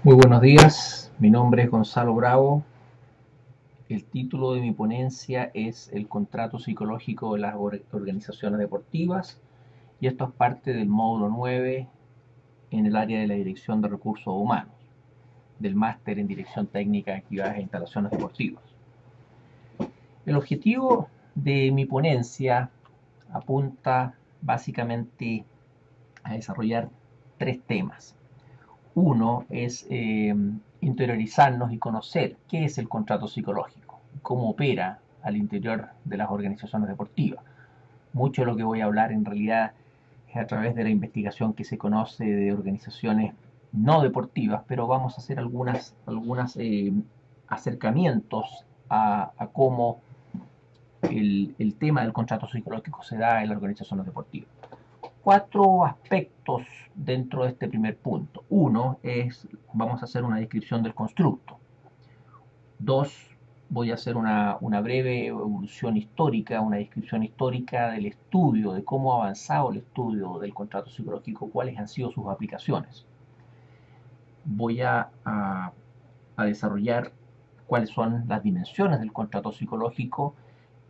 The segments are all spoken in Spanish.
Muy buenos días, mi nombre es Gonzalo Bravo. El título de mi ponencia es El contrato psicológico de las organizaciones deportivas y esto es parte del módulo 9 en el área de la Dirección de Recursos Humanos, del máster en Dirección Técnica de Actividades e Instalaciones Deportivas. El objetivo de mi ponencia apunta básicamente a desarrollar tres temas. Uno es interiorizarnos y conocer qué es el contrato psicológico, cómo opera al interior de las organizaciones deportivas. Mucho de lo que voy a hablar en realidad es a través de la investigación que se conoce de organizaciones no deportivas, pero vamos a hacer algunos acercamientos a cómo el tema del contrato psicológico se da en las organizaciones deportivas. Cuatro aspectos dentro de este primer punto. Uno es, vamos a hacer una descripción del constructo. Dos, voy a hacer una breve evolución histórica, una descripción histórica del estudio, de cómo ha avanzado el estudio del contrato psicológico, cuáles han sido sus aplicaciones. Voy a desarrollar cuáles son las dimensiones del contrato psicológico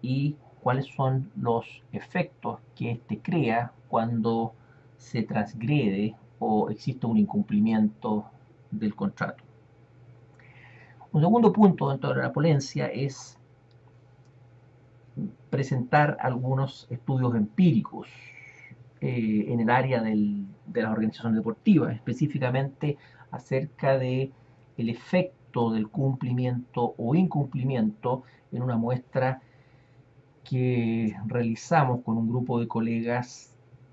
y cuáles son los efectos que éste crea cuando se transgrede o existe un incumplimiento del contrato. Un segundo punto dentro de la ponencia es presentar algunos estudios empíricos en el área de las organizaciones deportivas, específicamente acerca de el efecto del cumplimiento o incumplimiento en una muestra que realizamos con un grupo de colegas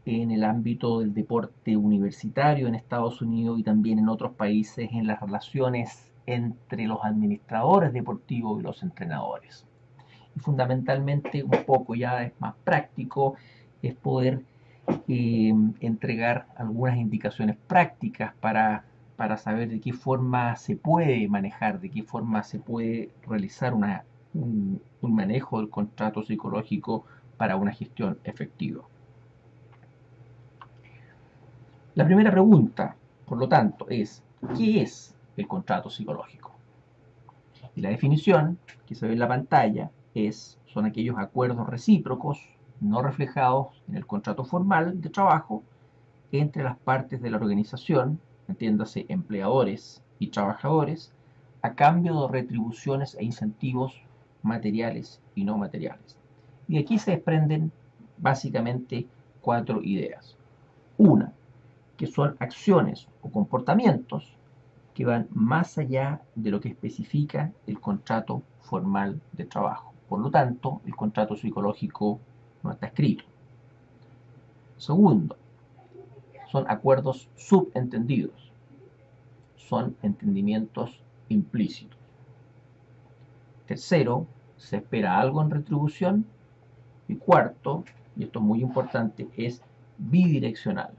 en el ámbito del deporte universitario en Estados Unidos y también en otros países en las relaciones entre los administradores deportivos y los entrenadores. Y fundamentalmente, un poco ya es más práctico, es poder entregar algunas indicaciones prácticas para saber de qué forma se puede manejar, de qué forma se puede realizar un manejo del contrato psicológico para una gestión efectiva. La primera pregunta, por lo tanto, es ¿qué es el contrato psicológico? Y la definición que se ve en la pantalla son aquellos acuerdos recíprocos no reflejados en el contrato formal de trabajo entre las partes de la organización, entiéndase empleadores y trabajadores, a cambio de retribuciones e incentivos materiales y no materiales. Y aquí se desprenden básicamente cuatro ideas. Una, que son acciones o comportamientos que van más allá de lo que especifica el contrato formal de trabajo. Por lo tanto, el contrato psicológico no está escrito. Segundo, son acuerdos subentendidos, son entendimientos implícitos. Tercero, se espera algo en retribución. Y cuarto, y esto es muy importante, es bidireccional.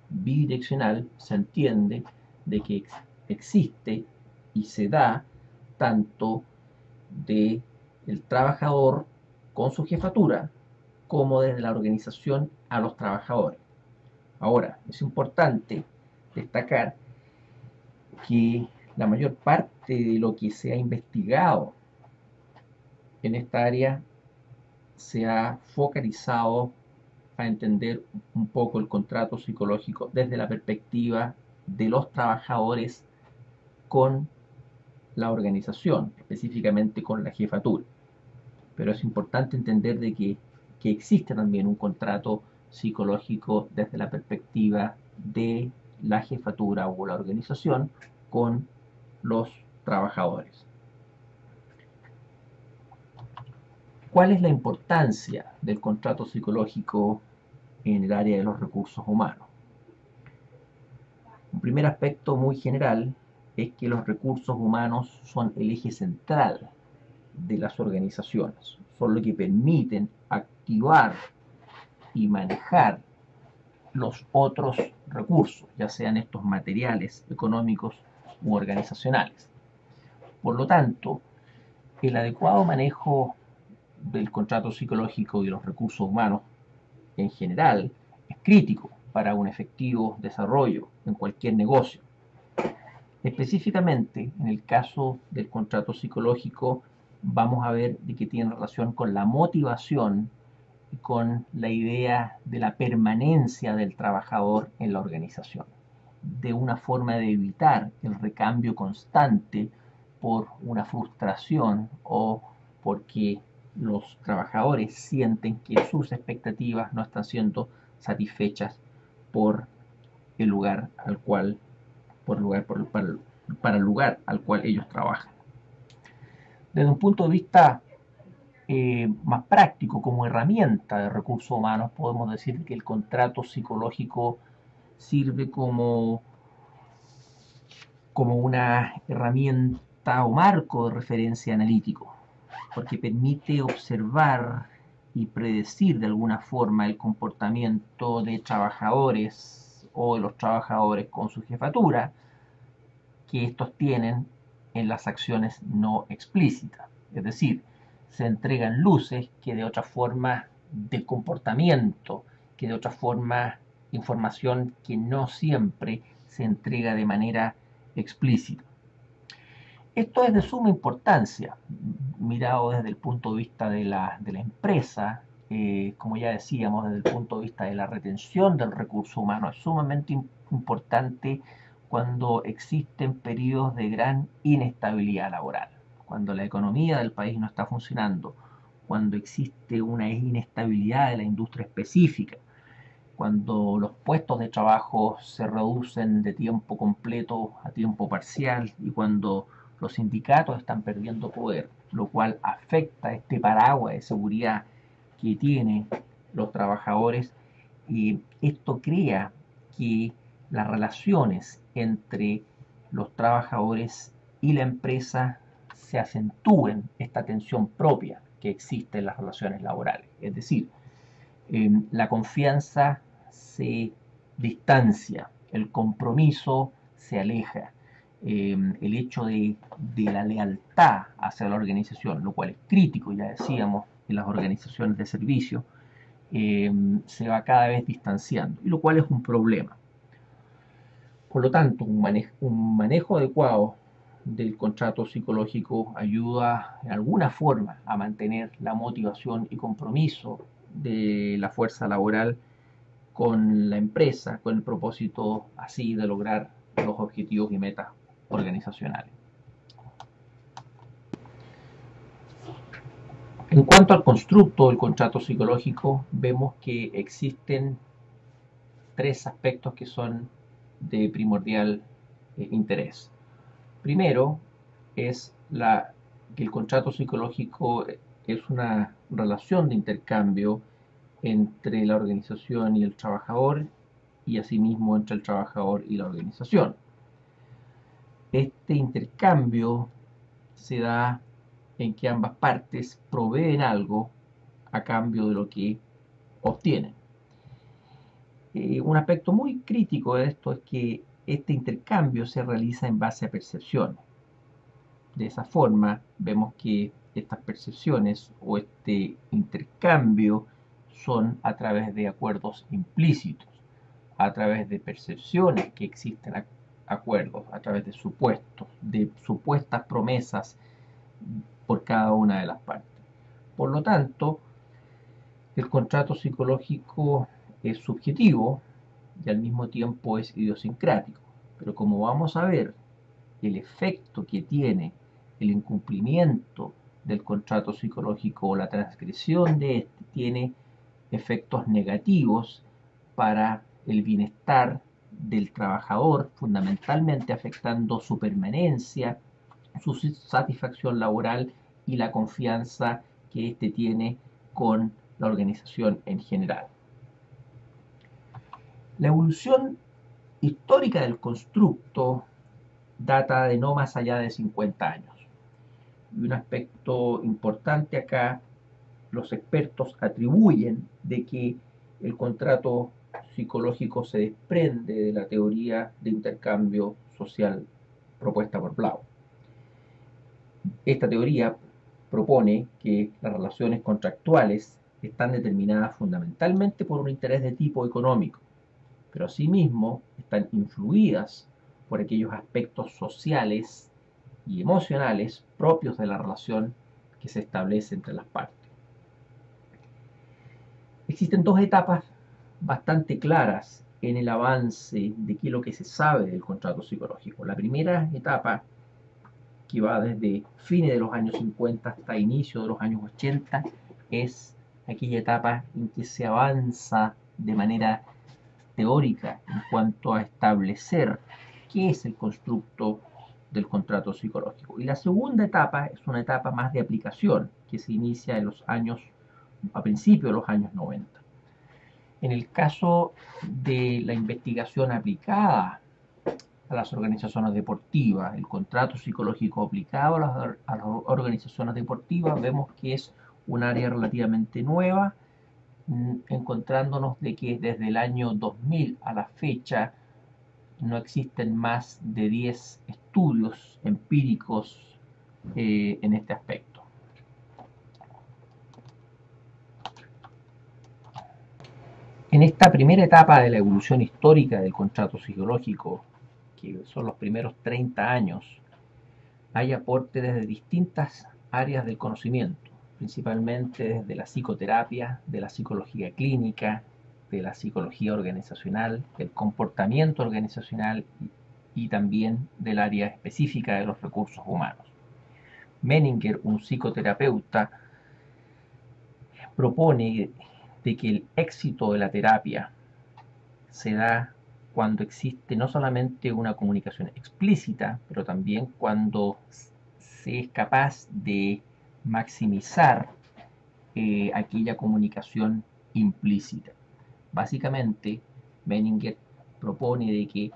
Bidireccional se entiende de que existe y se da tanto de el trabajador con su jefatura como desde la organización a los trabajadores. Ahora, es importante destacar que la mayor parte de lo que se ha investigado en esta área se ha focalizado a entender un poco el contrato psicológico desde la perspectiva de los trabajadores con la organización, específicamente con la jefatura. Pero es importante entender de que existe también un contrato psicológico desde la perspectiva de la jefatura o la organización con los trabajadores. ¿Cuál es la importancia del contrato psicológico en el área de los recursos humanos? Un primer aspecto muy general es que los recursos humanos son el eje central de las organizaciones, son lo que permiten activar y manejar los otros recursos, ya sean estos materiales, económicos u organizacionales. Por lo tanto, el adecuado manejo del contrato psicológico y de los recursos humanos en general es crítico para un efectivo desarrollo en cualquier negocio. Específicamente, en el caso del contrato psicológico, vamos a ver de que tiene relación con la motivación y con la idea de la permanencia del trabajador en la organización, de una forma de evitar el recambio constante por una frustración o porque los trabajadores sienten que sus expectativas no están siendo satisfechas por el lugar al cual, para el lugar al cual ellos trabajan. Desde un punto de vista más práctico, como herramienta de recursos humanos, podemos decir que el contrato psicológico sirve como una herramienta o marco de referencia analítico, porque permite observar y predecir de alguna forma el comportamiento de trabajadores o de los trabajadores con su jefatura que estos tienen en las acciones no explícitas. Es decir, se entregan luces que de otra forma del comportamiento, que de otra forma información que no siempre se entrega de manera explícita. Esto es de suma importancia, mirado desde el punto de vista de la empresa, como ya decíamos, desde el punto de vista de la retención del recurso humano. Es sumamente importante cuando existen periodos de gran inestabilidad laboral, cuando la economía del país no está funcionando, cuando existe una inestabilidad de la industria específica, cuando los puestos de trabajo se reducen de tiempo completo a tiempo parcial y cuando los sindicatos están perdiendo poder, lo cual afecta este paraguas de seguridad que tienen los trabajadores, y esto crea que las relaciones entre los trabajadores y la empresa se acentúen esta tensión propia que existe en las relaciones laborales. Es decir, la confianza se distancia, el compromiso se aleja, el hecho de la lealtad hacia la organización, lo cual es crítico, ya decíamos, en las organizaciones de servicio, se va cada vez distanciando, y lo cual es un problema. Por lo tanto, un manejo adecuado del contrato psicológico ayuda de alguna forma a mantener la motivación y compromiso de la fuerza laboral con la empresa, con el propósito así de lograr los objetivos y metas organizacionales. En cuanto al constructo del contrato psicológico, vemos que existen tres aspectos que son de primordial interés. Primero es que el contrato psicológico es una relación de intercambio entre la organización y el trabajador, y asimismo entre el trabajador y la organización. Este intercambio se da en que ambas partes proveen algo a cambio de lo que obtienen. Un aspecto muy crítico de esto es que este intercambio se realiza en base a percepciones. De esa forma, vemos que estas percepciones o este intercambio son a través de acuerdos implícitos, a través de percepciones que existen acuerdos, a través de supuestas promesas por cada una de las partes. Por lo tanto, el contrato psicológico es subjetivo y al mismo tiempo es idiosincrático. Pero como vamos a ver, el efecto que tiene el incumplimiento del contrato psicológico o la transgresión de este tiene efectos negativos para el bienestar del trabajador, fundamentalmente afectando su permanencia, su satisfacción laboral y la confianza que éste tiene con la organización en general. La evolución histórica del constructo data de no más allá de 50 años. Y un aspecto importante acá, los expertos atribuyen de que el contrato psicológico se desprende de la teoría de intercambio social propuesta por Blau. Esta teoría propone que las relaciones contractuales están determinadas fundamentalmente por un interés de tipo económico, pero asimismo están influidas por aquellos aspectos sociales y emocionales propios de la relación que se establece entre las partes. Existen dos etapas bastante claras en el avance de qué es lo que se sabe del contrato psicológico. La primera etapa, que va desde fines de los años 50 hasta inicio de los años 80, es aquella etapa en que se avanza de manera teórica en cuanto a establecer qué es el constructo del contrato psicológico. Y la segunda etapa es una etapa más de aplicación, que se inicia en los años, a principios de los años 90. En el caso de la investigación aplicada a las organizaciones deportivas, el contrato psicológico aplicado a las organizaciones deportivas, vemos que es un área relativamente nueva, encontrándonos de que desde el año 2000 a la fecha no existen más de 10 estudios empíricos en este aspecto. En esta primera etapa de la evolución histórica del contrato psicológico, que son los primeros 30 años, hay aporte desde distintas áreas del conocimiento, principalmente desde la psicoterapia, de la psicología clínica, de la psicología organizacional, del comportamiento organizacional y también del área específica de los recursos humanos. Menninger, un psicoterapeuta, propone de que el éxito de la terapia se da cuando existe no solamente una comunicación explícita, pero también cuando se es capaz de maximizar aquella comunicación implícita. Básicamente, Menninger propone de que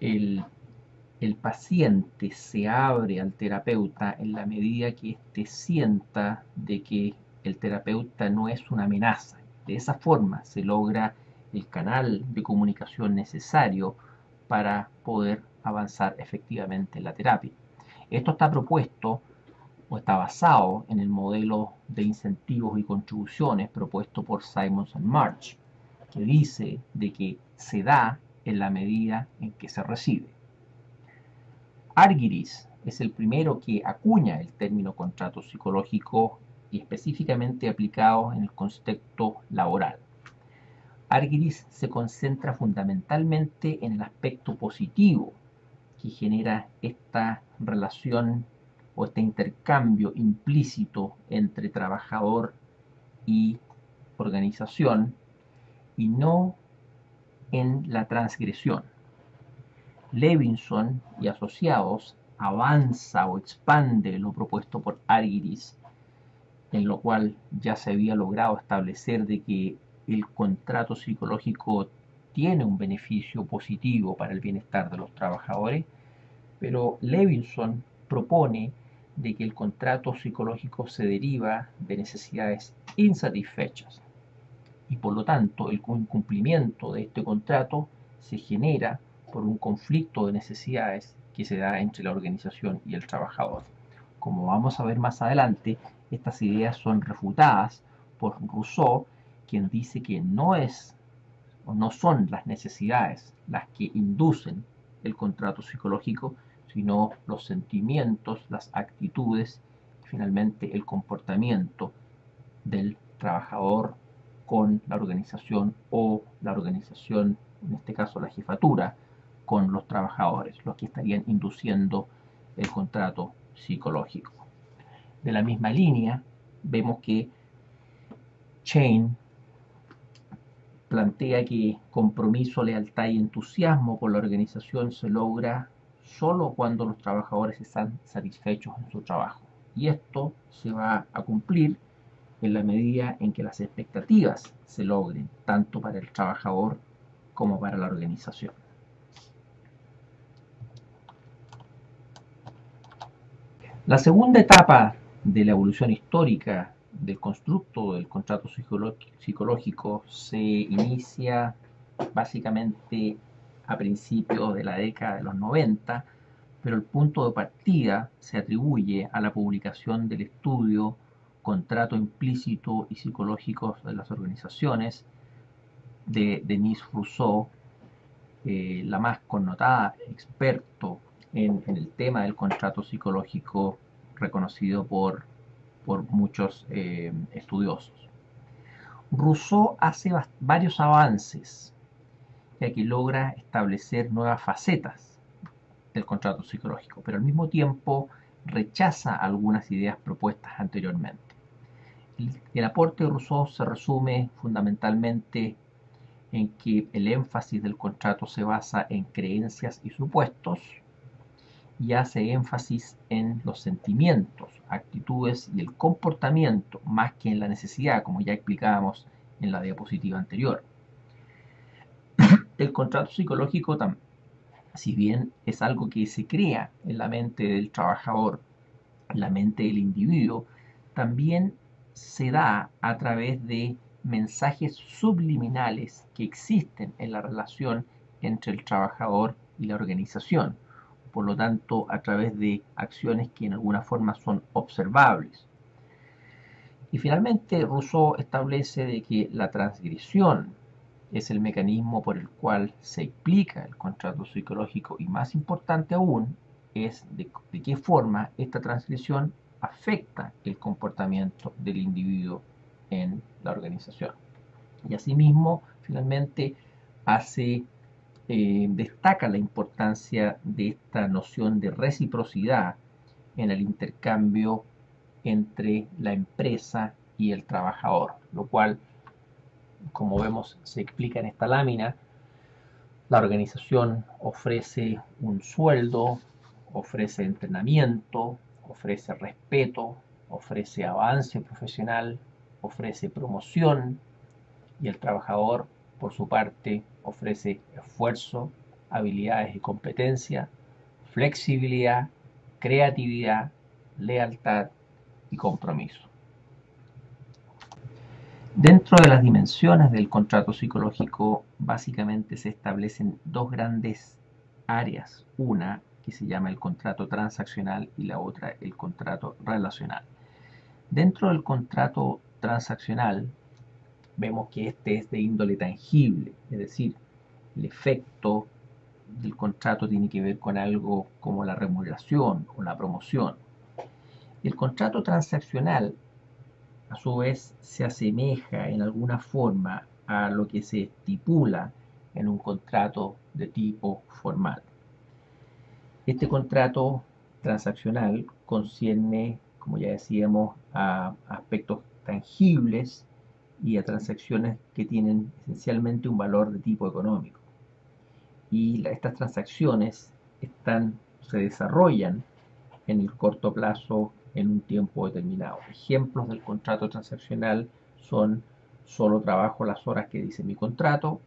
el paciente se abre al terapeuta en la medida que éste sienta de que el terapeuta no es una amenaza. De esa forma se logra el canal de comunicación necesario para poder avanzar efectivamente en la terapia. Esto está propuesto o está basado en el modelo de incentivos y contribuciones propuesto por Simons and March, que dice de que se da en la medida en que se recibe. Argyris es el primero que acuña el término contrato psicológico y específicamente aplicado en el contexto laboral. Argyris se concentra fundamentalmente en el aspecto positivo que genera esta relación o este intercambio implícito entre trabajador y organización, y no en la transgresión. Levinson y asociados avanza o expande lo propuesto por Argyris, en lo cual ya se había logrado establecer de que el contrato psicológico tiene un beneficio positivo para el bienestar de los trabajadores, pero Levinson propone de que el contrato psicológico se deriva de necesidades insatisfechas y por lo tanto el incumplimiento de este contrato se genera por un conflicto de necesidades que se da entre la organización y el trabajador. Como vamos a ver más adelante, estas ideas son refutadas por Rousseau, quien dice que no son las necesidades las que inducen el contrato psicológico, sino los sentimientos, las actitudes, y finalmente el comportamiento del trabajador con la organización o la organización, en este caso la jefatura, con los trabajadores, los que estarían induciendo el contrato psicológico. De la misma línea, vemos que Chain plantea que compromiso, lealtad y entusiasmo por la organización se logra solo cuando los trabajadores están satisfechos en su trabajo. Y esto se va a cumplir en la medida en que las expectativas se logren, tanto para el trabajador como para la organización. La segunda etapa de la evolución histórica del constructo del contrato psicológico se inicia básicamente a principios de la década de los 90, pero el punto de partida se atribuye a la publicación del estudio Contrato implícito y psicológico de las organizaciones de Denis Rousseau, la más connotada, experto en el tema del contrato psicológico, reconocido por muchos estudiosos. Rousseau hace varios avances, ya que logra establecer nuevas facetas del contrato psicológico, pero al mismo tiempo rechaza algunas ideas propuestas anteriormente. El aporte de Rousseau se resume fundamentalmente en que el énfasis del contrato se basa en creencias y supuestos, y hace énfasis en los sentimientos, actitudes y el comportamiento, más que en la necesidad, como ya explicábamos en la diapositiva anterior. El contrato psicológico, si bien es algo que se crea en la mente del trabajador, en la mente del individuo, también se da a través de mensajes subliminales que existen en la relación entre el trabajador y la organización, por lo tanto a través de acciones que en alguna forma son observables. Y finalmente Rousseau establece de que la transgresión es el mecanismo por el cual se explica el contrato psicológico, y más importante aún es de qué forma esta transgresión afecta el comportamiento del individuo en la organización. Y asimismo, finalmente, destaca la importancia de esta noción de reciprocidad en el intercambio entre la empresa y el trabajador, lo cual, como vemos, se explica en esta lámina. La organización ofrece un sueldo, ofrece entrenamiento, ofrece respeto, ofrece avance profesional, ofrece promoción, y el trabajador, por su parte, ofrece esfuerzo, habilidades y competencia, flexibilidad, creatividad, lealtad y compromiso. Dentro de las dimensiones del contrato psicológico, básicamente se establecen dos grandes áreas. Una que se llama el contrato transaccional y la otra el contrato relacional. Dentro del contrato transaccional vemos que este es de índole tangible, es decir, el efecto del contrato tiene que ver con algo como la remuneración o la promoción. El contrato transaccional, a su vez, se asemeja en alguna forma a lo que se estipula en un contrato de tipo formal. Este contrato transaccional concierne, como ya decíamos, a aspectos tangibles y a transacciones que tienen esencialmente un valor de tipo económico. Y estas transacciones se desarrollan en el corto plazo, en un tiempo determinado. Ejemplos del contrato transaccional son: solo trabajo las horas que dice mi contrato,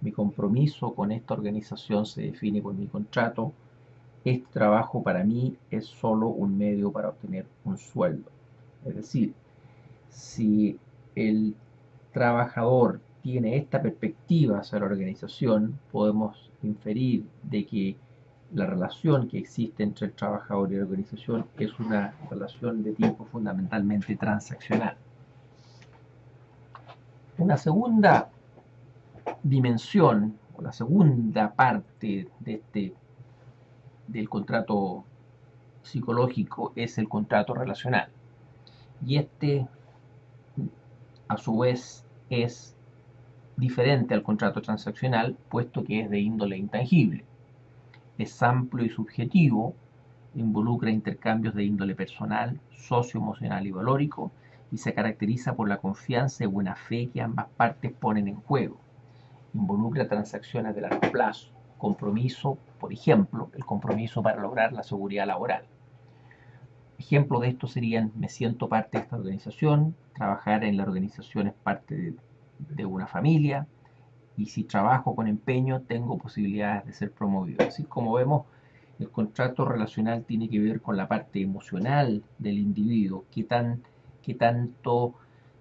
mi compromiso con esta organización se define por mi contrato, este trabajo para mí es solo un medio para obtener un sueldo. Es decir, si el trabajador tiene esta perspectiva hacia la organización, podemos inferir de que la relación que existe entre el trabajador y la organización es una relación de tipo fundamentalmente transaccional. Una segunda dimensión, o la segunda parte del contrato psicológico, es el contrato relacional. Y a su vez, es diferente al contrato transaccional, puesto que es de índole intangible. Es amplio y subjetivo, involucra intercambios de índole personal, socioemocional y valórico, y se caracteriza por la confianza y buena fe que ambas partes ponen en juego. Involucra transacciones de largo plazo, compromiso, por ejemplo, el compromiso para lograr la seguridad laboral. Ejemplos de esto serían: me siento parte de esta organización, trabajar en la organización es parte de una familia, y si trabajo con empeño tengo posibilidades de ser promovido. Así como vemos, el contrato relacional tiene que ver con la parte emocional del individuo, qué tanto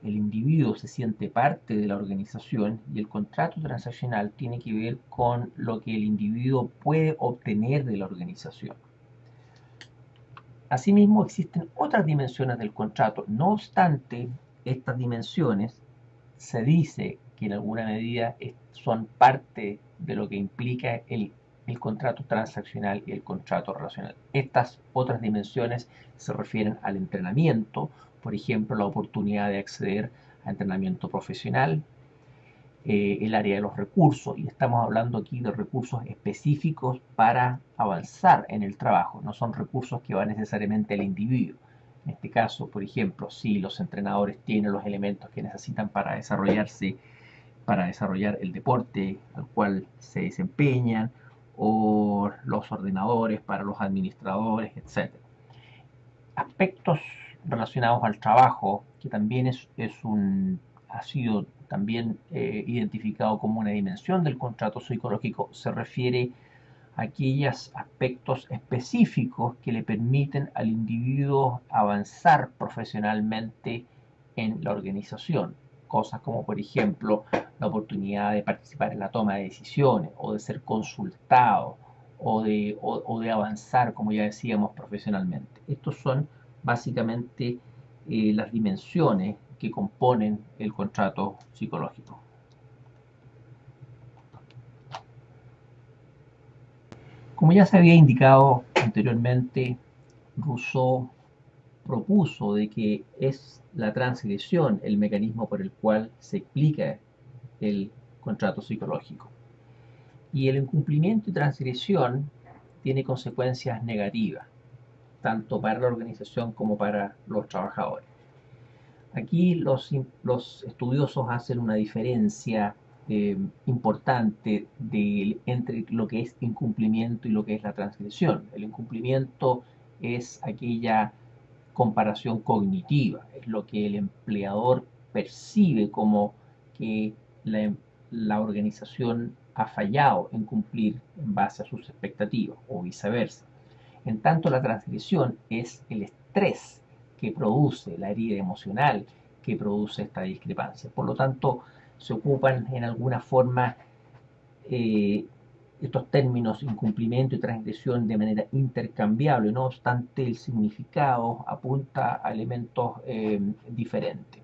el individuo se siente parte de la organización, y el contrato transaccional tiene que ver con lo que el individuo puede obtener de la organización. Asimismo, existen otras dimensiones del contrato. No obstante, estas dimensiones se dice que en alguna medida son parte de lo que implica el contrato transaccional y el contrato relacional. Estas otras dimensiones se refieren al entrenamiento, por ejemplo, la oportunidad de acceder a entrenamiento profesional, el área de los recursos, y estamos hablando aquí de recursos específicos para avanzar en el trabajo, no son recursos que van necesariamente al individuo. En este caso, por ejemplo, si los entrenadores tienen los elementos que necesitan para desarrollar el deporte al cual se desempeñan, o los ordenadores para los administradores, etc. Aspectos relacionados al trabajo, que también ha sido también identificado como una dimensión del contrato psicológico, se refiere a aquellos aspectos específicos que le permiten al individuo avanzar profesionalmente en la organización. Cosas como, por ejemplo, la oportunidad de participar en la toma de decisiones, o de ser consultado, o de avanzar, como ya decíamos, profesionalmente. Estos son básicamente las dimensiones que componen el contrato psicológico. Como ya se había indicado anteriormente, Rousseau propuso de que es la transgresión el mecanismo por el cual se explica el contrato psicológico. Y el incumplimiento y transgresión tiene consecuencias negativas, tanto para la organización como para los trabajadores. Aquí los estudiosos hacen una diferencia importante entre lo que es incumplimiento y lo que es la transgresión. El incumplimiento es aquella comparación cognitiva, es lo que el empleador percibe como que la organización ha fallado en cumplir en base a sus expectativas, o viceversa. En tanto, la transgresión es el estrés que produce, la herida emocional que produce esta discrepancia. Por lo tanto, se ocupan en alguna forma estos términos incumplimiento y transgresión de manera intercambiable, no obstante el significado apunta a elementos diferentes.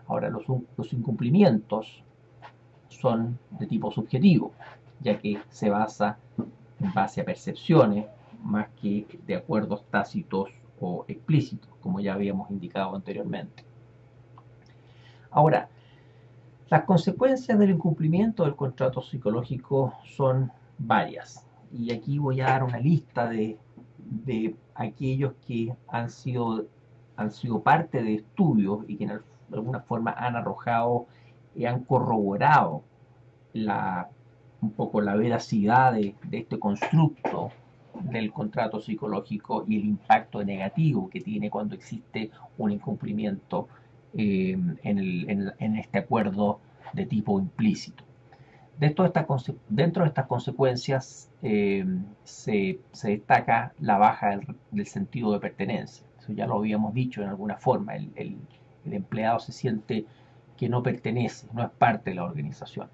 Ahora, los incumplimientos son de tipo subjetivo, ya que se basa en base a percepciones más que de acuerdos tácitos o explícitos, como ya habíamos indicado anteriormente. Ahora, las consecuencias del incumplimiento del contrato psicológico son varias, y aquí voy a dar una lista de aquellos que han sido parte de estudios y que de alguna forma han arrojado y han corroborado un poco la veracidad de este constructo del contrato psicológico y el impacto negativo que tiene cuando existe un incumplimiento en este acuerdo de tipo implícito. Dentro de estas consecuencias se destaca la baja del sentido de pertenencia. Eso ya lo habíamos dicho en alguna forma. El empleado se siente que no pertenece, no es parte de la organización.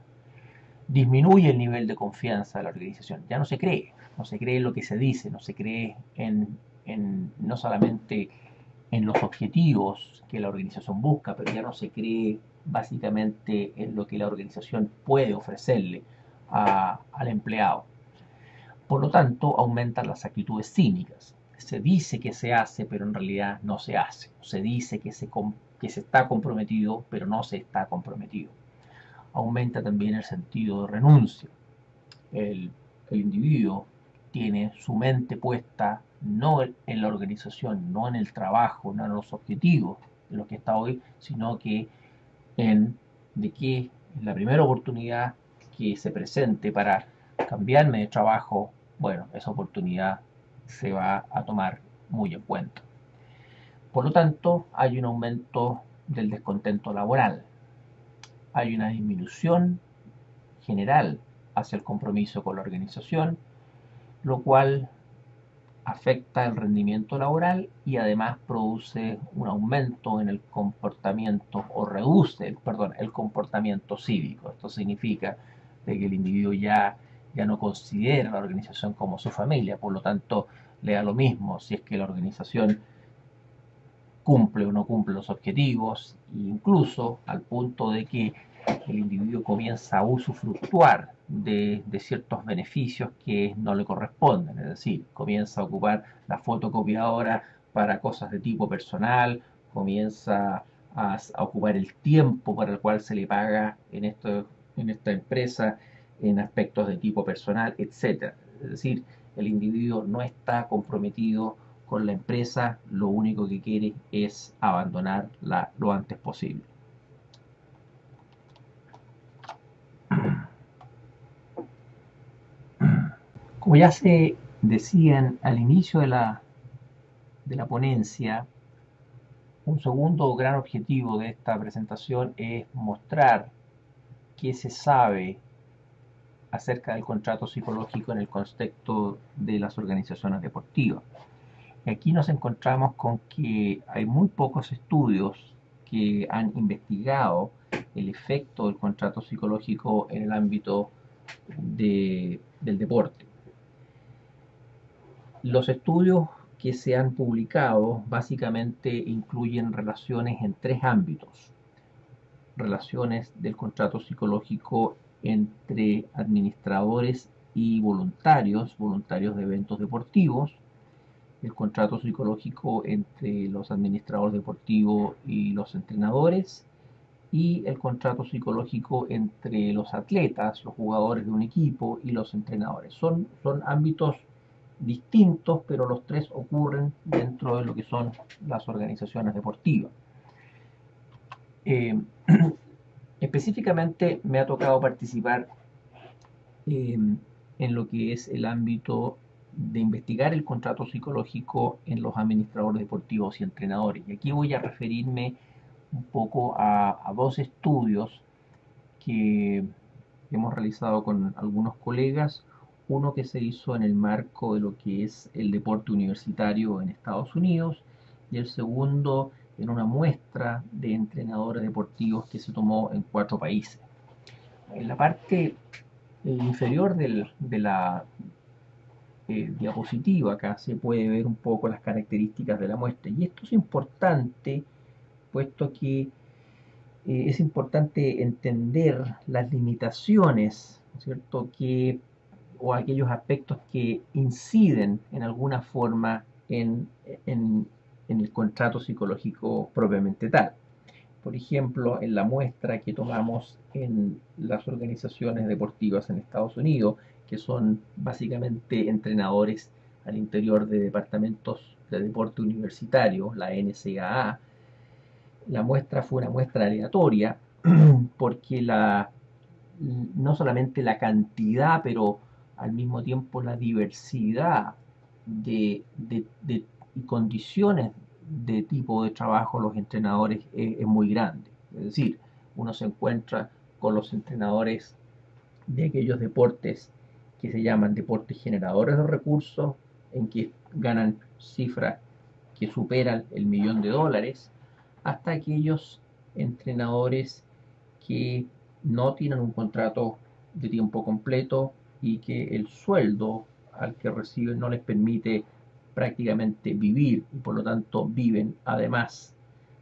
Disminuye el nivel de confianza de la organización. Ya no se cree en lo que se dice, no se cree no solamente en los objetivos que la organización busca, pero ya no se cree básicamente en lo que la organización puede ofrecerle al empleado. Por lo tanto, aumentan las actitudes cínicas. Se dice que se hace, pero en realidad no se hace. Se dice que se está comprometido, pero no se está comprometido. Aumenta también el sentido de renuncia. El individuo tiene su mente puesta no en la organización, no en el trabajo, no en los objetivos de lo que está hoy, sino que en la primera oportunidad que se presente para cambiarme de trabajo, bueno, esa oportunidad se va a tomar muy en cuenta. Por lo tanto, hay un aumento del descontento laboral, hay una disminución general hacia el compromiso con la organización, lo cual afecta el rendimiento laboral y además produce un aumento en el comportamiento, o reduce, el comportamiento cívico. Esto significa que el individuo ya no considera la organización como su familia, por lo tanto le da lo mismo si es que la organización cumple o no cumple los objetivos, incluso al punto de que el individuo comienza a usufructuar de ciertos beneficios que no le corresponden, es decir, comienza a ocupar la fotocopiadora para cosas de tipo personal, comienza a ocupar el tiempo para el cual se le paga en esta empresa en aspectos de tipo personal, etc. Es decir, el individuo no está comprometido con la empresa, lo único que quiere es abandonarla lo antes posible. Como ya se decían al inicio de la ponencia, un segundo gran objetivo de esta presentación es mostrar qué se sabe acerca del contrato psicológico en el contexto de las organizaciones deportivas. Y aquí nos encontramos con que hay muy pocos estudios que han investigado el efecto del contrato psicológico en el ámbito del deporte. Los estudios que se han publicado básicamente incluyen relaciones en tres ámbitos. Relaciones del contrato psicológico entre administradores y voluntarios de eventos deportivos, el contrato psicológico entre los administradores deportivos y los entrenadores, y el contrato psicológico entre los atletas, los jugadores de un equipo y los entrenadores. Son ámbitos distintos, pero los tres ocurren dentro de lo que son las organizaciones deportivas. Específicamente me ha tocado participar en lo que es el ámbito de investigar el contrato psicológico en los administradores deportivos y entrenadores. Y aquí voy a referirme un poco a dos estudios que hemos realizado con algunos colegas. Uno que se hizo en el marco de lo que es el deporte universitario en Estados Unidos, y el segundo en una muestra de entrenadores deportivos que se tomó en 4 países. En la parte inferior de la diapositiva acá se puede ver un poco las características de la muestra, y esto es importante puesto que es importante entender las limitaciones, ¿cierto?, o aquellos aspectos que inciden en alguna forma en el contrato psicológico propiamente tal. Por ejemplo, en la muestra que tomamos en las organizaciones deportivas en Estados Unidos, que son básicamente entrenadores al interior de departamentos de deporte universitario, la NCAA, la muestra fue una muestra aleatoria porque no solamente la cantidad, pero al mismo tiempo la diversidad de condiciones de tipo de trabajo los entrenadores es muy grande. Es decir, uno se encuentra con los entrenadores de aquellos deportes que se llaman deportes generadores de recursos, en que ganan cifras que superan el $1.000.000, hasta aquellos entrenadores que no tienen un contrato de tiempo completo y que el sueldo al que reciben no les permite prácticamente vivir, y por lo tanto viven además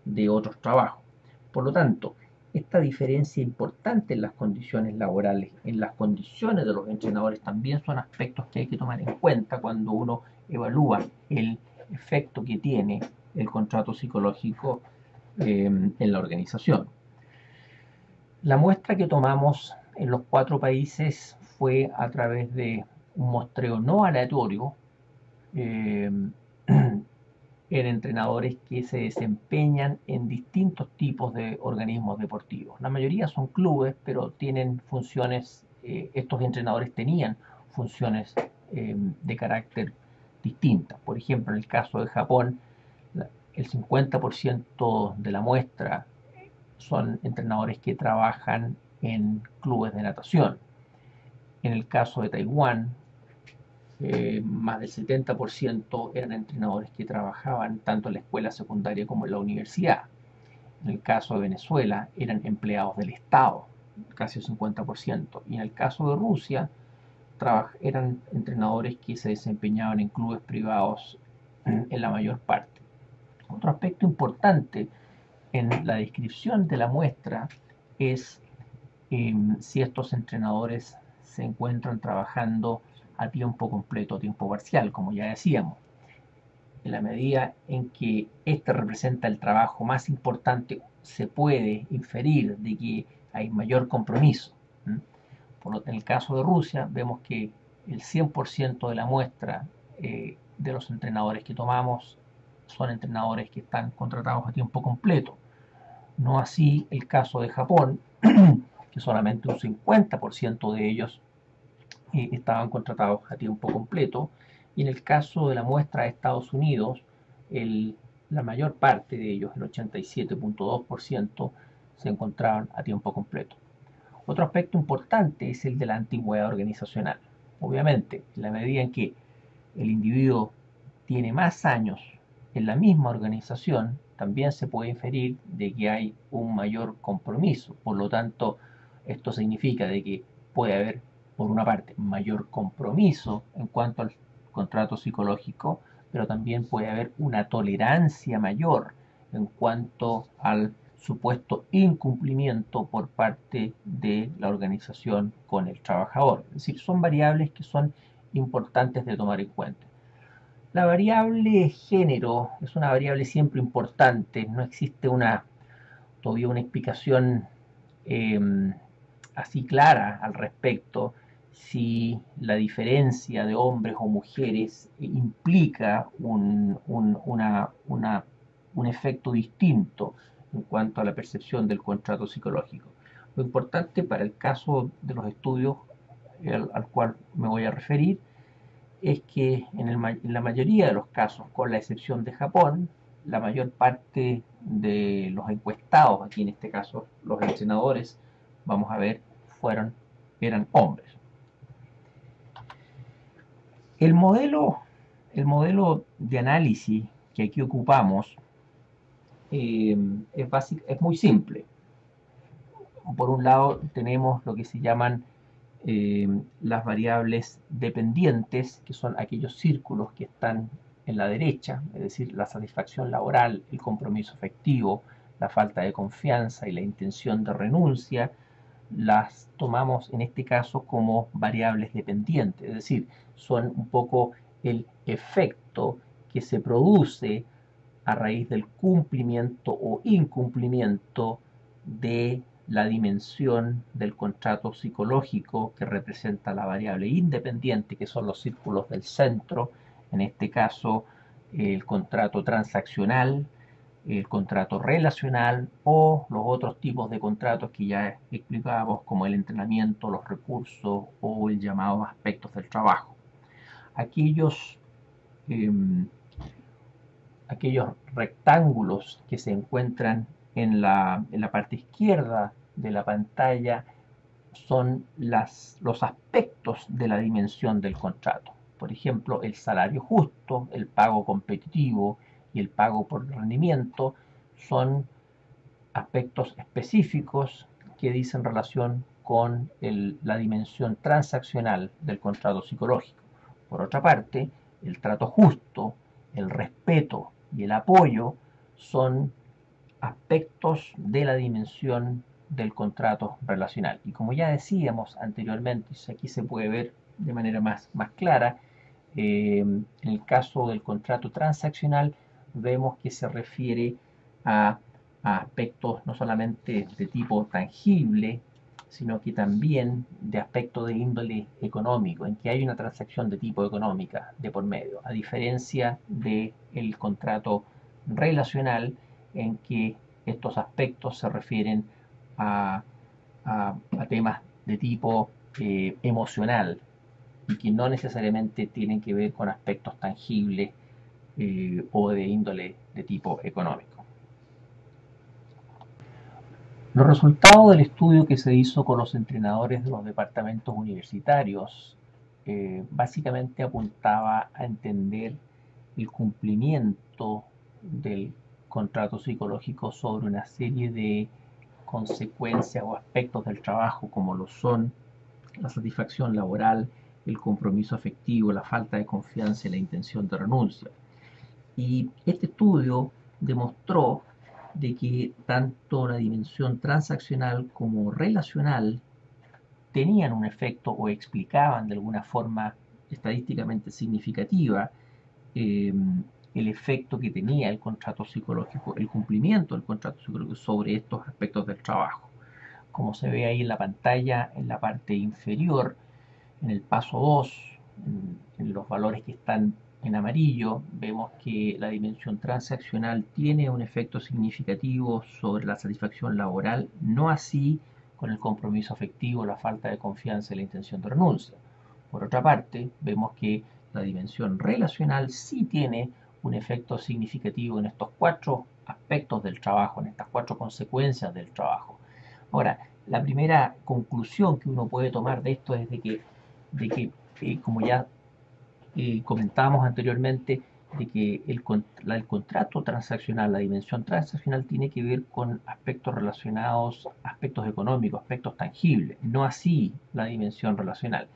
de otros trabajos. Por lo tanto, esta diferencia importante en las condiciones laborales, en las condiciones de los entrenadores, también son aspectos que hay que tomar en cuenta cuando uno evalúa el efecto que tiene el contrato psicológico en la organización. La muestra que tomamos en los 4 países fue a través de un muestreo no aleatorio en entrenadores que se desempeñan en distintos tipos de organismos deportivos. La mayoría son clubes, pero tienen funciones, estos entrenadores tenían funciones de carácter distintas. Por ejemplo, en el caso de Japón, el 50% de la muestra son entrenadores que trabajan en clubes de natación. En el caso de Taiwán, más del 70% eran entrenadores que trabajaban tanto en la escuela secundaria como en la universidad. En el caso de Venezuela, eran empleados del Estado, casi el 50%. Y en el caso de Rusia, eran entrenadores que se desempeñaban en clubes privados en la mayor parte. Otro aspecto importante en la descripción de la muestra es si estos entrenadores se encuentran trabajando a tiempo completo, a tiempo parcial, como ya decíamos. En la medida en que este representa el trabajo más importante, se puede inferir de que hay mayor compromiso. En el caso de Rusia, vemos que el 100% de la muestra de los entrenadores que tomamos son entrenadores que están contratados a tiempo completo. No así el caso de Japón, que solamente un 50% de ellos estaban contratados a tiempo completo. Y en el caso de la muestra de Estados Unidos, la mayor parte de ellos, el 87.2%, se encontraban a tiempo completo. Otro aspecto importante es el de la antigüedad organizacional. Obviamente, en la medida en que el individuo tiene más años en la misma organización, también se puede inferir de que hay un mayor compromiso. Por lo tanto, esto significa de que puede haber, por una parte, mayor compromiso en cuanto al contrato psicológico, pero también puede haber una tolerancia mayor en cuanto al supuesto incumplimiento por parte de la organización con el trabajador. Es decir, son variables que son importantes de tomar en cuenta. La variable género es una variable siempre importante, no existe todavía una explicación así clara al respecto, si la diferencia de hombres o mujeres implica un efecto distinto en cuanto a la percepción del contrato psicológico. Lo importante para el caso de los estudios al cual me voy a referir es que en la mayoría de los casos, con la excepción de Japón, la mayor parte de los encuestados, aquí en este caso los entrenadores, vamos a ver, eran hombres. El modelo de análisis que aquí ocupamos es muy simple. Por un lado tenemos lo que se llaman las variables dependientes, que son aquellos círculos que están en la derecha, es decir, la satisfacción laboral, el compromiso efectivo, la falta de confianza y la intención de renuncia. Las tomamos en este caso como variables dependientes, es decir, son un poco el efecto que se produce a raíz del cumplimiento o incumplimiento de la dimensión del contrato psicológico que representa la variable independiente, que son los círculos del centro, en este caso el contrato transaccional, el contrato relacional o los otros tipos de contratos que ya explicábamos, como el entrenamiento, los recursos o el llamado aspectos del trabajo. Aquellos rectángulos que se encuentran en la parte izquierda de la pantalla son los aspectos de la dimensión del contrato. Por ejemplo, el salario justo, el pago competitivo y el pago por rendimiento son aspectos específicos que dicen relación con la dimensión transaccional del contrato psicológico. Por otra parte, el trato justo, el respeto y el apoyo son aspectos de la dimensión del contrato relacional. Y como ya decíamos anteriormente, aquí se puede ver de manera más clara, en el caso del contrato transaccional vemos que se refiere a aspectos no solamente de tipo tangible, sino que también de aspectos de índole económico, en que hay una transacción de tipo económica de por medio, a diferencia del contrato relacional, en que estos aspectos se refieren a temas de tipo emocional y que no necesariamente tienen que ver con aspectos tangibles o de índole de tipo económico. Los resultados del estudio que se hizo con los entrenadores de los departamentos universitarios básicamente apuntaba a entender el cumplimiento del contrato psicológico sobre una serie de consecuencias o aspectos del trabajo, como lo son la satisfacción laboral, el compromiso afectivo, la falta de confianza y la intención de renuncia. Y este estudio demostró de que tanto la dimensión transaccional como relacional tenían un efecto o explicaban de alguna forma estadísticamente significativa eh, el efecto que tenía el contrato psicológico, el cumplimiento del contrato psicológico sobre estos aspectos del trabajo. Como se ve ahí en la pantalla, en la parte inferior, en el paso 2, en los valores que están en amarillo, vemos que la dimensión transaccional tiene un efecto significativo sobre la satisfacción laboral, no así con el compromiso afectivo, la falta de confianza y la intención de renuncia. Por otra parte, vemos que la dimensión relacional sí tiene un efecto significativo en estos 4 aspectos del trabajo, en estas 4 consecuencias del trabajo. Ahora, la primera conclusión que uno puede tomar de esto es de que como ya comentábamos anteriormente, de que el contrato transaccional, la dimensión transaccional tiene que ver con aspectos relacionados, aspectos económicos, aspectos tangibles, no así la dimensión relacional.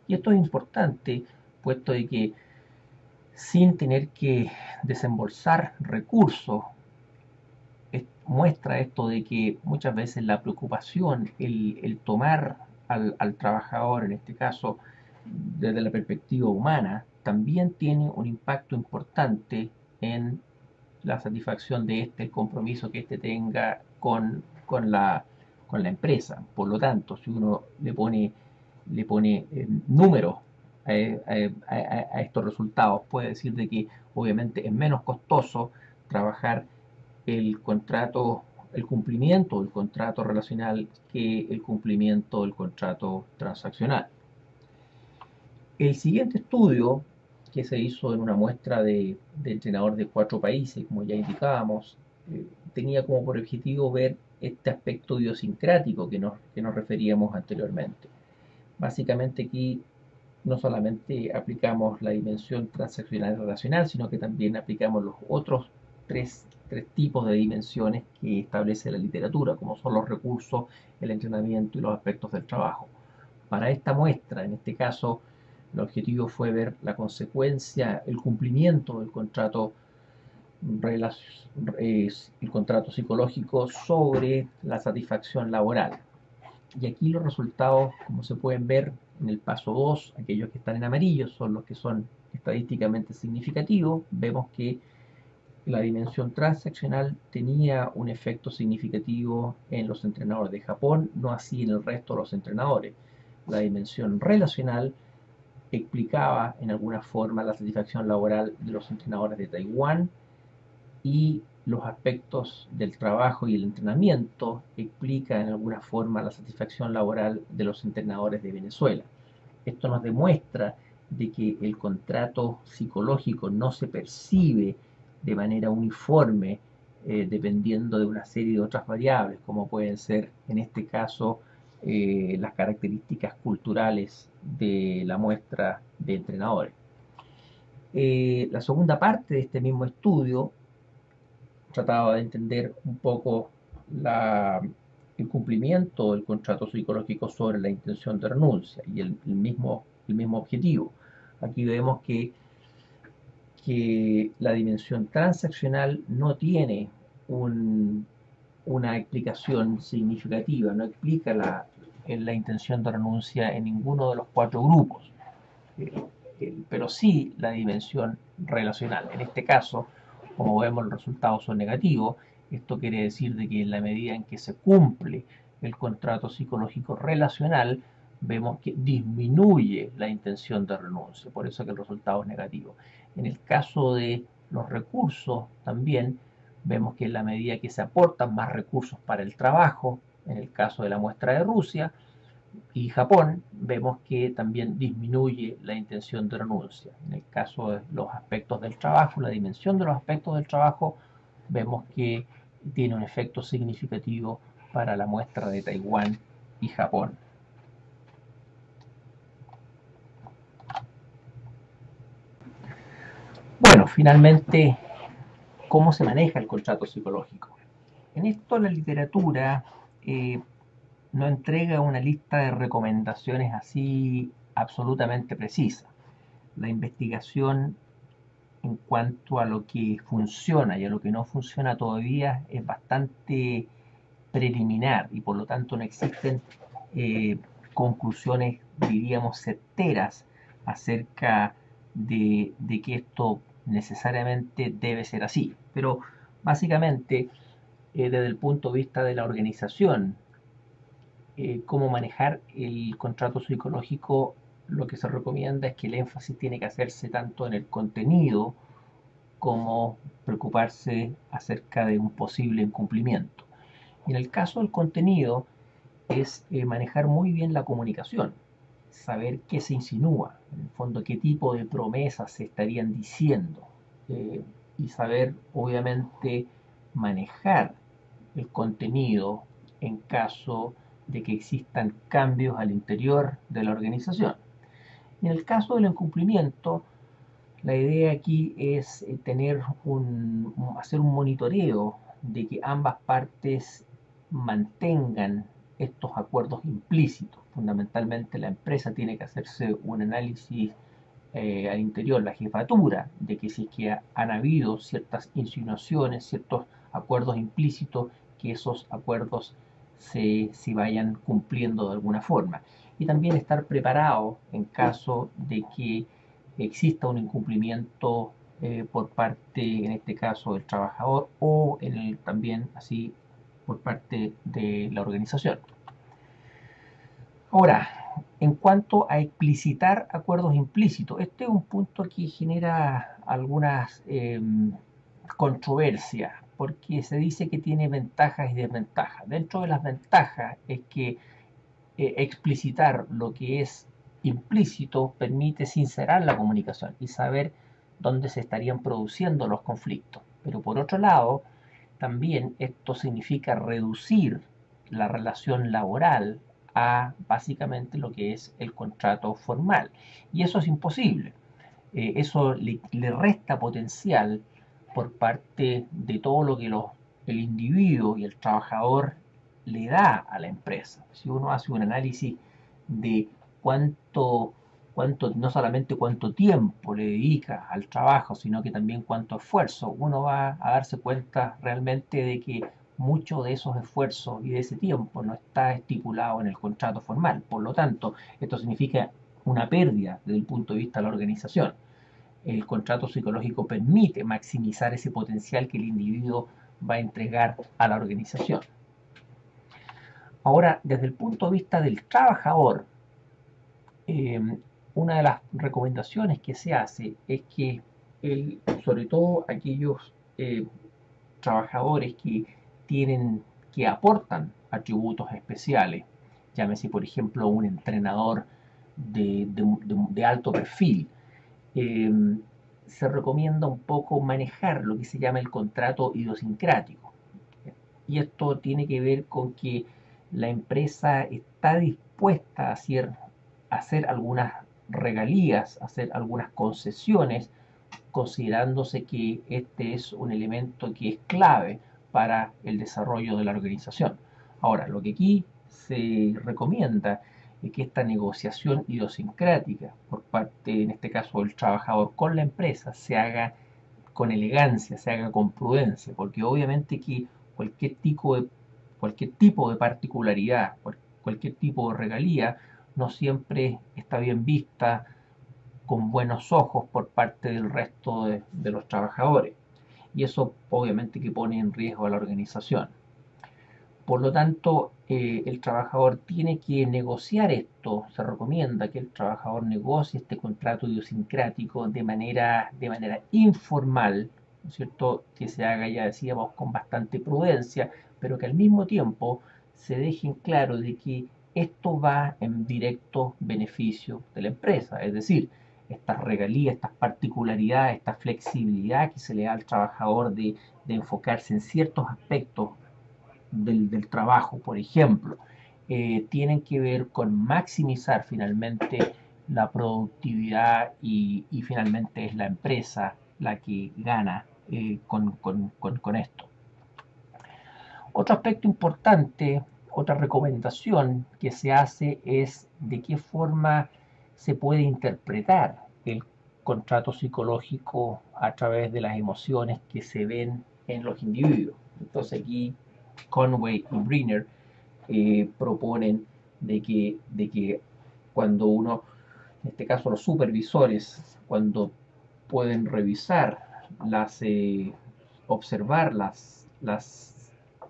Y esto es importante, puesto de que sin tener que desembolsar recursos, muestra esto de que muchas veces la preocupación, el tomar al trabajador, en este caso, desde la perspectiva humana, también tiene un impacto importante en la satisfacción de el compromiso que tenga con la empresa. Por lo tanto, si uno le pone números a estos resultados, puede decir de que obviamente es menos costoso trabajar el contrato, el cumplimiento del contrato relacional que el cumplimiento del contrato transaccional. El siguiente estudio, que se hizo en una muestra de entrenadores de 4 países, como ya indicábamos, tenía como por objetivo ver este aspecto idiosincrático que nos referíamos anteriormente. Básicamente aquí no solamente aplicamos la dimensión transaccional y relacional, sino que también aplicamos los otros tres tipos de dimensiones que establece la literatura, como son los recursos, el entrenamiento y los aspectos del trabajo. Para esta muestra, en este caso, el objetivo fue ver la consecuencia, el cumplimiento del contrato, el contrato psicológico sobre la satisfacción laboral. Y aquí los resultados, como se pueden ver en el paso 2, aquellos que están en amarillo son los que son estadísticamente significativos. Vemos que la dimensión transaccional tenía un efecto significativo en los entrenadores de Japón, no así en el resto de los entrenadores. La dimensión relacional explicaba en alguna forma la satisfacción laboral de los entrenadores de Taiwán, y los aspectos del trabajo y el entrenamiento explica en alguna forma la satisfacción laboral de los entrenadores de Venezuela. Esto nos demuestra de que el contrato psicológico no se percibe de manera uniforme, dependiendo de una serie de otras variables, como pueden ser en este caso las características culturales de la muestra de entrenadores. La segunda parte de este mismo estudio trataba de entender un poco el cumplimiento del contrato psicológico sobre la intención de renuncia y el mismo objetivo. Aquí vemos que la dimensión transaccional no tiene una explicación significativa, no explica la intención de renuncia en ninguno de los 4 grupos, pero sí la dimensión relacional. En este caso, como vemos, los resultados son negativos. Esto quiere decir de que en la medida en que se cumple el contrato psicológico relacional, vemos que disminuye la intención de renuncia, por eso que el resultado es negativo. En el caso de los recursos, también vemos que en la medida que se aportan más recursos para el trabajo, en el caso de la muestra de Rusia y Japón, vemos que también disminuye la intención de renuncia. En el caso de los aspectos del trabajo, la dimensión de los aspectos del trabajo, vemos que tiene un efecto significativo para la muestra de Taiwán y Japón. Bueno, finalmente, ¿cómo se maneja el contrato psicológico? En esto la literatura no entrega una lista de recomendaciones así absolutamente precisa. La investigación en cuanto a lo que funciona y a lo que no funciona todavía es bastante preliminar y por lo tanto no existen conclusiones, diríamos, certeras acerca de que esto necesariamente debe ser así. Pero básicamente, desde el punto de vista de la organización, cómo manejar el contrato psicológico, lo que se recomienda es que el énfasis tiene que hacerse tanto en el contenido como preocuparse acerca de un posible incumplimiento. En el caso del contenido es manejar muy bien la comunicación, saber qué se insinúa, en el fondo qué tipo de promesas se estarían diciendo y saber obviamente manejar el contenido en caso de que existan cambios al interior de la organización. En el caso del incumplimiento, la idea aquí es hacer un monitoreo de que ambas partes mantengan estos acuerdos implícitos. Fundamentalmente la empresa tiene que hacerse un análisis al interior, la jefatura, de que si es que han habido ciertas insinuaciones, ciertos acuerdos implícitos, que esos acuerdos se vayan cumpliendo de alguna forma. Y también estar preparado en caso de que exista un incumplimiento por parte, en este caso, del trabajador o también así por parte de la organización. Ahora, en cuanto a explicitar acuerdos implícitos, este es un punto que genera algunas controversias, porque se dice que tiene ventajas y desventajas. Dentro de las ventajas es que explicitar lo que es implícito permite sincerar la comunicación y saber dónde se estarían produciendo los conflictos. Pero por otro lado, también esto significa reducir la relación laboral a básicamente lo que es el contrato formal. Y eso es imposible. Eso le resta potencial por parte de todo lo que el individuo y el trabajador le da a la empresa. Si uno hace un análisis de no solamente cuánto tiempo le dedica al trabajo, sino que también cuánto esfuerzo, uno va a darse cuenta realmente de que mucho de esos esfuerzos y de ese tiempo no está estipulado en el contrato formal. Por lo tanto, esto significa una pérdida desde el punto de vista de la organización. El contrato psicológico permite maximizar ese potencial que el individuo va a entregar a la organización. Ahora, desde el punto de vista del trabajador, una de las recomendaciones que se hace es que, sobre todo aquellos trabajadores que aportan atributos especiales, llámese por ejemplo un entrenador de alto perfil, se recomienda un poco manejar lo que se llama el contrato idiosincrático. Y esto tiene que ver con que la empresa está dispuesta a hacer algunas regalías, hacer algunas concesiones, considerándose que este es un elemento que es clave para el desarrollo de la organización. Ahora, lo que aquí se recomienda es que esta negociación idiosincrática por parte, en este caso, del trabajador con la empresa, se haga con elegancia, se haga con prudencia, porque obviamente que cualquier tipo de particularidad, cualquier tipo de regalía, no siempre está bien vista con buenos ojos por parte del resto de los trabajadores. Y eso obviamente que pone en riesgo a la organización. Por lo tanto, el trabajador tiene que negociar esto. Se recomienda que el trabajador negocie este contrato idiosincrático de manera informal, ¿no es cierto? Que se haga, ya decíamos, con bastante prudencia, pero que al mismo tiempo se deje en claro de que esto va en directo beneficio de la empresa. Es decir, estas regalías, estas particularidades, esta flexibilidad que se le da al trabajador de enfocarse en ciertos aspectos del trabajo, por ejemplo, tienen que ver con maximizar finalmente la productividad y finalmente es la empresa la que gana con esto. Otro aspecto importante, otra recomendación que se hace es de qué forma se puede interpretar el contrato psicológico a través de las emociones que se ven en los individuos. Entonces aquí Conway y Brinner proponen de que cuando uno, en este caso los supervisores, cuando pueden revisar observar las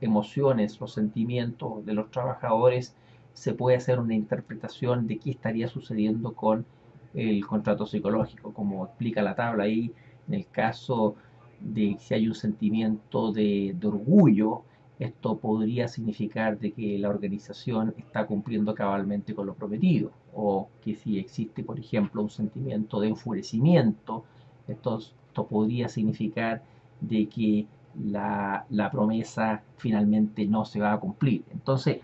emociones, los sentimientos de los trabajadores, se puede hacer una interpretación de qué estaría sucediendo con el contrato psicológico, como explica la tabla ahí. En el caso de si hay un sentimiento de orgullo, esto podría significar de que la organización está cumpliendo cabalmente con lo prometido, o que si existe, por ejemplo, un sentimiento de enfurecimiento, esto podría significar de que la promesa finalmente no se va a cumplir. Entonces,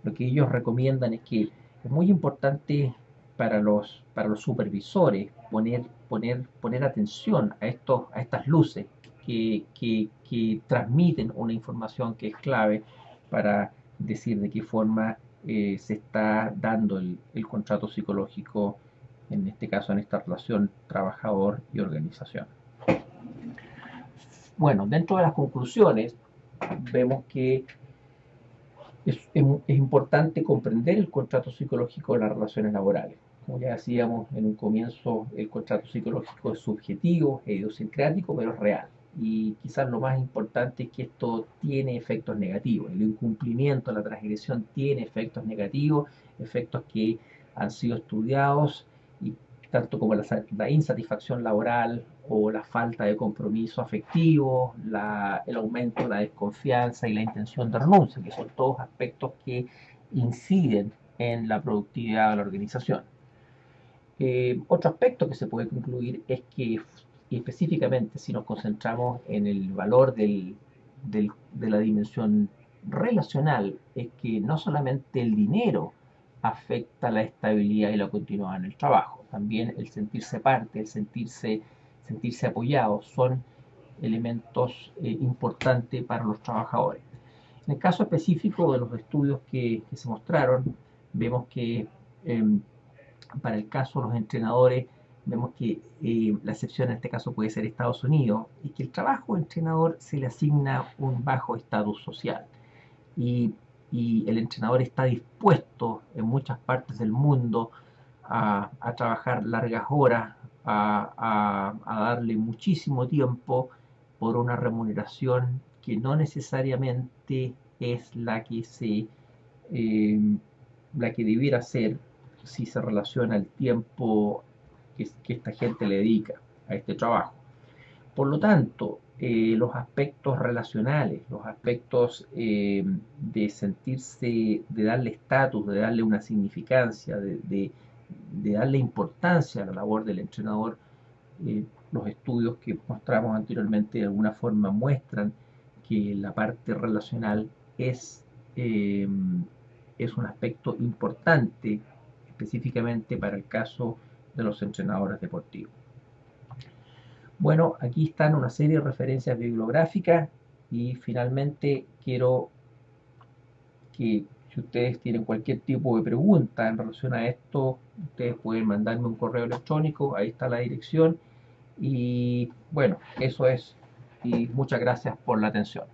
lo que ellos recomiendan es que es muy importante para los supervisores poner atención a estas luces que transmiten una información que es clave para decir de qué forma se está dando el contrato psicológico, en este caso en esta relación trabajador y organización. Bueno, dentro de las conclusiones vemos que es importante comprender el contrato psicológico de las relaciones laborales. Como ya decíamos en un comienzo, el contrato psicológico es subjetivo, es idiosincrático, pero es real. Y quizás lo más importante es que esto tiene efectos negativos. El incumplimiento, la transgresión tiene efectos negativos, efectos que han sido estudiados, y tanto como la insatisfacción laboral o la falta de compromiso afectivo, el aumento de la desconfianza y la intención de renuncia, que son todos aspectos que inciden en la productividad de la organización. Otro aspecto que se puede concluir es que, y específicamente si nos concentramos en el valor de la dimensión relacional, es que no solamente el dinero afecta la estabilidad y la continuidad en el trabajo, también el sentirse parte, el sentirse apoyado son elementos importantes para los trabajadores. En el caso específico de los estudios que se mostraron, vemos que para el caso de los entrenadores, vemos que la excepción en este caso puede ser Estados Unidos, y que el trabajo de entrenador se le asigna un bajo estatus social. Y el entrenador está dispuesto en muchas partes del mundo a trabajar largas horas, a darle muchísimo tiempo por una remuneración que no necesariamente es la que debiera ser si se relaciona el tiempo que esta gente le dedica a este trabajo. Por lo tanto, los aspectos relacionales, los aspectos de sentirse, de darle estatus, de darle una significancia, de darle importancia a la labor del entrenador, los estudios que mostramos anteriormente de alguna forma muestran que la parte relacional es un aspecto importante específicamente para el caso de los entrenadores deportivos. Bueno, aquí están una serie de referencias bibliográficas, y finalmente quiero que, si ustedes tienen cualquier tipo de pregunta en relación a esto, ustedes pueden mandarme un correo electrónico, ahí está la dirección, y bueno, eso es, y muchas gracias por la atención.